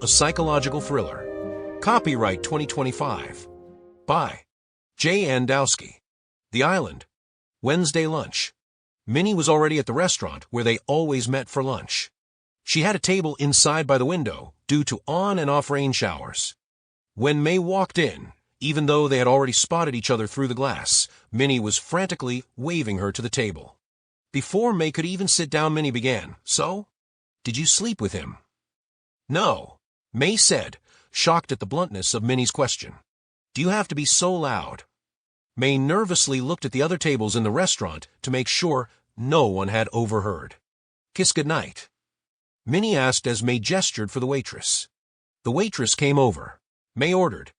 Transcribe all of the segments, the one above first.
a psychological thriller. Copyright 2025. By J. Wdowski. The Island. Wednesday lunch. Minnie was already at the restaurant where they always met for lunch. She had a table inside by the window due to on and off rain showers. When May walked in, even though they had already spotted each other through the glass, Minnie was frantically waving her to the table. Before May could even sit down, Minnie began, "So? Did you sleep with him?" "No," May said, shocked at the bluntness of Minnie's question. "Do you have to be so loud?" May nervously looked at the other tables in the restaurant to make sure no one had overheard. "Kiss goodnight," Minnie asked as May gestured for the waitress. The waitress came over. May ordered.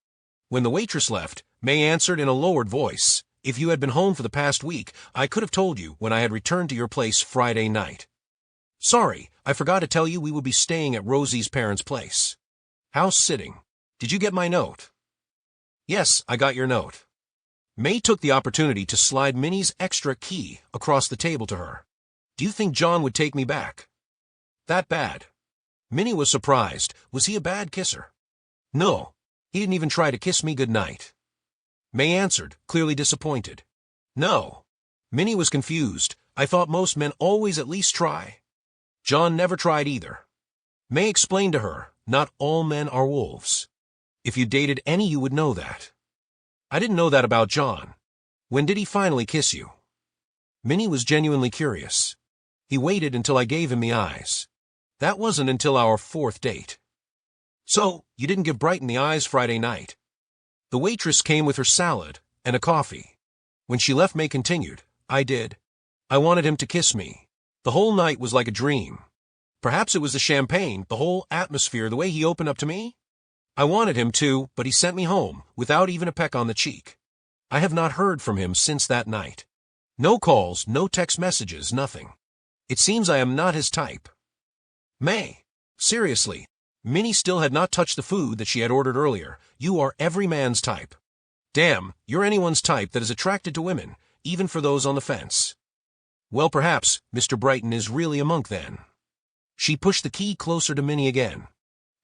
When the waitress left, May answered in a lowered voice, "If you had been home for the past week, I could have told you when I had returned to your place Friday night. Sorry, I forgot to tell you we would be staying at Rosie's parents' place. House sitting. Did you get my note?" "Yes, I got your note." May took the opportunity to slide Minnie's extra key across the table to her. "Do you think John would take me back?" "That bad?" Minnie was surprised. Was he a bad kisser? "No. He didn't even try to kiss me goodnight." May answered, clearly disappointed. "No." Minnie was confused. "I thought most men always at least try." "John never tried either." May explained to her, "Not all men are wolves. If you dated any, you would know that." "I didn't know that about John. When did he finally kiss you?" Minnie was genuinely curious. "He waited until I gave him the eyes. That wasn't until our fourth date." "So, you didn't give Brighton the eyes Friday night?" The waitress came with her salad and a coffee. When she left, May continued, "I did. I wanted him to kiss me. The whole night was like a dream. Perhaps it was the champagne, the whole atmosphere, the way he opened up to me. I wanted him to, but he sent me home, without even a peck on the cheek. I have not heard from him since that night. No calls, no text messages, nothing. It seems I am not his type." "May, seriously." Minnie still had not touched the food that she had ordered earlier. "You are every man's type. Damn, you're anyone's type that is attracted to women, even for those on the fence." "Well, perhaps Mr. Brighton is really a monk then." She pushed the key closer to Minnie again.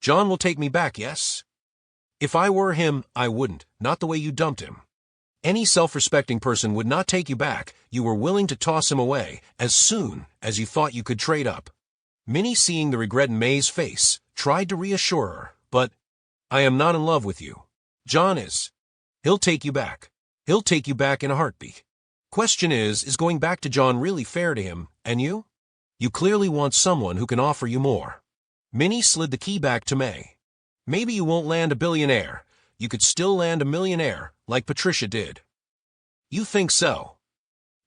"John will take me back, yes?" "If I were him, I wouldn't, not the way you dumped him. Any self-respecting person would not take you back. You were willing to toss him away as soon as you thought you could trade up." Minnie, seeing the regret in May's face, tried to reassure her, "But I am not in love with you. John is. He'll take you back. He'll take you back in a heartbeat. Question is going back to John really fair to him, and you? You clearly want someone who can offer you more." Minnie slid the key back to May. "Maybe you won't land a billionaire. You could still land a millionaire, like Patricia did." "You think so?"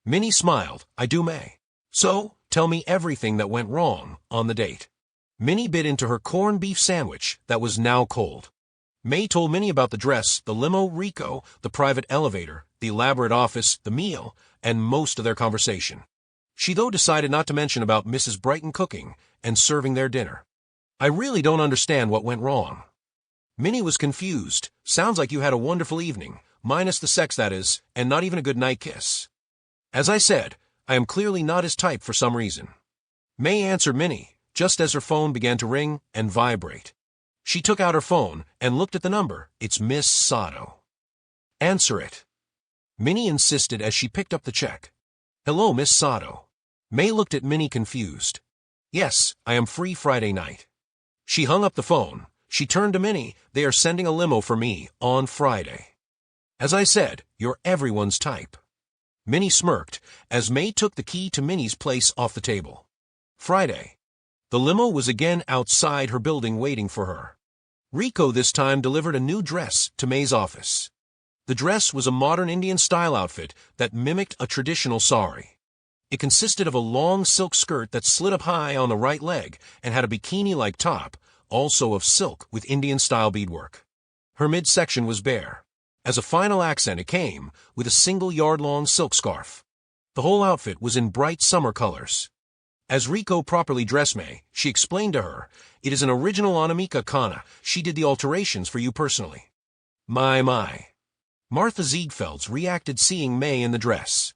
Minnie smiled. "I do, May. So, tell me everything that went wrong on the date." Minnie bit into her corned beef sandwich that was now cold. May told Minnie about the dress, the limo, Rico, the private elevator, the elaborate office, the meal, and most of their conversation. She, though, decided not to mention about Mrs. Brighton cooking and serving their dinner. "I really don't understand what went wrong." Minnie was confused. "Sounds like you had a wonderful evening, minus the sex, that is, and not even a good night kiss." "As I said, I am clearly not his type for some reason." May answered Minnie, just as her phone began to ring and vibrate. She took out her phone and looked at the number. "It's Miss Sato." "Answer it." Minnie insisted as she picked up the check. "Hello, Miss Sato." May looked at Minnie confused. "Yes, I am free Friday night." She hung up the phone. She turned to Minnie. "They are sending a limo for me on Friday. As I said, you're everyone's type." Minnie smirked as May took the key to Minnie's place off the table. Friday. The limo was again outside her building waiting for her. Rico this time delivered a new dress to May's office. The dress was a modern Indian-style outfit that mimicked a traditional sari. It consisted of a long silk skirt that slid up high on the right leg and had a bikini-like top, also of silk with Indian-style beadwork. Her midsection was bare. As a final accent, it came with a single yard-long silk scarf. The whole outfit was in bright summer colors. As Rico properly dressed May, she explained to her, "It is an original Anamika Kana. She did the alterations for you personally." My. Martha Ziegfelds reacted seeing May in the dress.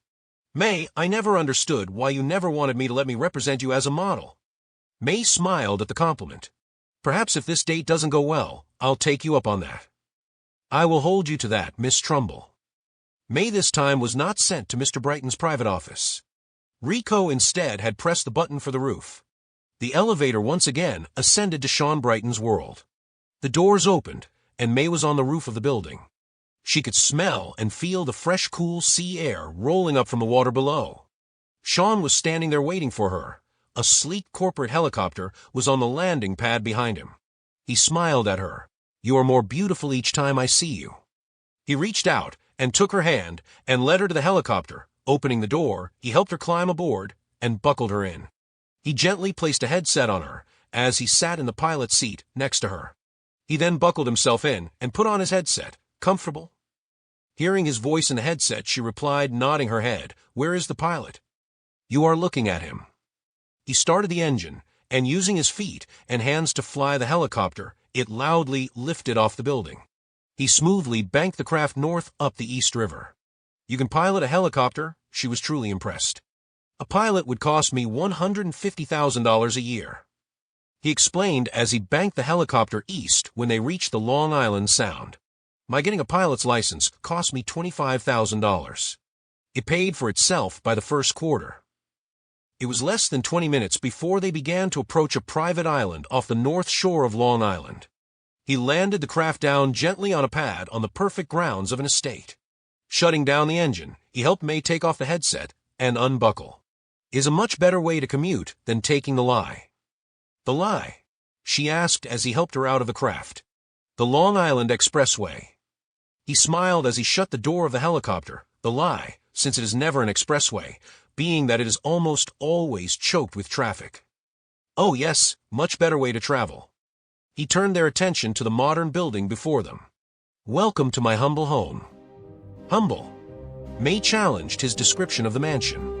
"May, I never understood why you never wanted me to let me represent you as a model." May smiled at the compliment. Perhaps if this date doesn't go well, I'll take you up on that. I will hold you to that, Miss Trumbull. May this time was not sent to Mr. Brighton's private office. Rico instead had pressed the button for the roof. The elevator once again ascended to Sean Brighton's world. The doors opened, and May was on the roof of the building. She could smell and feel the fresh, cool sea air rolling up from the water below. Sean was standing there waiting for her. A sleek corporate helicopter was on the landing pad behind him. He smiled at her. "You are more beautiful each time I see you." He reached out and took her hand and led her to the helicopter. Opening the door, he helped her climb aboard and buckled her in. He gently placed a headset on her as he sat in the pilot's seat next to her. He then buckled himself in and put on his headset. "Comfortable?" Hearing his voice in the headset, she replied, nodding her head. "Where is the pilot?" "You are looking at him." He started the engine, and using his feet and hands to fly the helicopter, it loudly lifted off the building. He smoothly banked the craft north up the East River. "You can pilot a helicopter?" She was truly impressed. "A pilot would cost me $150,000 a year." He explained as he banked the helicopter east when they reached the Long Island Sound. "My getting a pilot's license cost me $25,000. It paid for itself by the first quarter." It was less than 20 minutes before they began to approach a private island off the north shore of Long Island. He landed the craft down gently on a pad on the perfect grounds of an estate. Shutting down the engine, he helped May take off the headset and unbuckle. "Is a much better way to commute than taking the lie." "The lie?" she asked as he helped her out of the craft. "The Long Island Expressway." He smiled as he shut the door of the helicopter. "The lie, since it is never an expressway, being that it is almost always choked with traffic." "Oh yes, much better way to travel." He turned their attention to the modern building before them. "Welcome to my humble home." Humble? May challenged his description of the mansion.